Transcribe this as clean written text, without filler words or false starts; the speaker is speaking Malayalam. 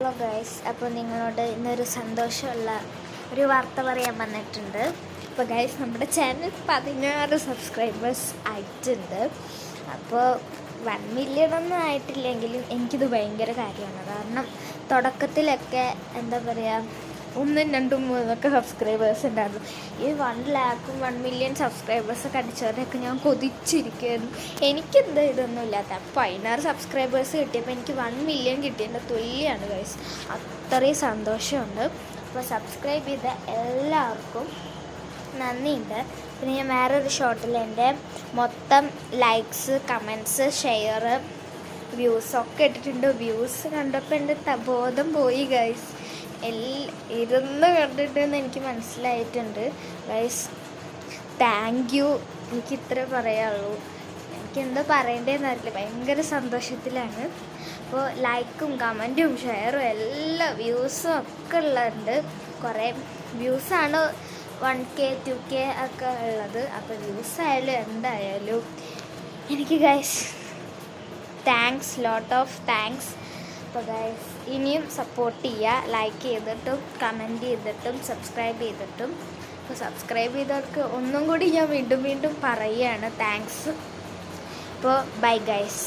ഹലോ ഗൈസ്, അപ്പോൾ നിങ്ങളോട് ഇന്നൊരു സന്തോഷമുള്ള ഒരു വാർത്ത പറയാൻ വന്നിട്ടുണ്ട്. അപ്പോൾ ഗൈസ്, നമ്മുടെ ചാനൽ 16 സബ്സ്ക്രൈബേഴ്സ് ആയിട്ടുണ്ട്. അപ്പോൾ 1 മില്യൺ ഒന്നും ആയിട്ടില്ലെങ്കിലും എനിക്കിത് ഭയങ്കര കാര്യമാണ്. കാരണം തുടക്കത്തിലൊക്കെ എന്താ പറയുക, 1, 2, 3 സബ്സ്ക്രൈബേഴ്സ് ഉണ്ടായിരുന്നു. ഈ 1 ലാഖും 1 മില്യൺ സബ്സ്ക്രൈബേഴ്സൊക്കെ അടിച്ചവരെയൊക്കെ ഞാൻ കൊതിച്ചിരിക്കുകയായിരുന്നു. എനിക്കെന്താ ഇതൊന്നും ഇല്ലാത്ത. അപ്പോൾ 16 സബ്സ്ക്രൈബേഴ്സ് കിട്ടിയപ്പോൾ എനിക്ക് 1 മില്യൺ കിട്ടിയതിൻ്റെ തുല്യമാണ് ഗൈസ്. അത്രയും സന്തോഷമുണ്ട്. അപ്പോൾ സബ്സ്ക്രൈബ് ചെയ്ത എല്ലാവർക്കും നന്ദിയുണ്ട്. പിന്നെ ഞാൻ വേറൊരു ഷോട്ടിൽ എൻ്റെ മൊത്തം ലൈക്സ്, കമൻറ്റ്സ്, ഷെയർ, വ്യൂസൊക്കെ ഇട്ടിട്ടുണ്ട്. വ്യൂസ് കണ്ടപ്പോൾ എൻ്റെ ബോധം പോയി ഗൈസ്. ഇരുന്ന് കണ്ടിട്ടെന്ന് എനിക്ക് മനസ്സിലായിട്ടുണ്ട് ഗൈസ്. Thank you. എനിക്ക് ഇത്രേ പറയാനുള്ളൂ. എനിക്കെന്താ പറയേണ്ടതെന്ന് അറിയില്ല. ഭയങ്കര സന്തോഷത്തിലാണ്. അപ്പോൾ ലൈക്കും കമൻറ്റും ഷെയറും എല്ലാ വ്യൂസും ഒക്കെ ഉള്ളുണ്ട്. കുറേ വ്യൂസാണ് 1K 2K ഒക്കെ ഉള്ളത്. അപ്പോൾ വ്യൂസ് ആയാലും എന്തായാലും എനിക്ക് guys thanks, lot of thanks. അപ്പോൾ ഗൈസ് ഇനിയും സപ്പോർട്ട് ചെയ്യുക, ലൈക്ക് ചെയ്തിട്ടും കമൻറ്റ് ചെയ്തിട്ടും സബ്സ്ക്രൈബ് ചെയ്തിട്ടും. അപ്പോൾ സബ്സ്ക്രൈബ് ചെയ്തവർക്ക് ഒന്നും കൂടി ഞാൻ വീണ്ടും പറയുകയാണ് താങ്ക്സ്. അപ്പോൾ ബൈ ഗൈസ്.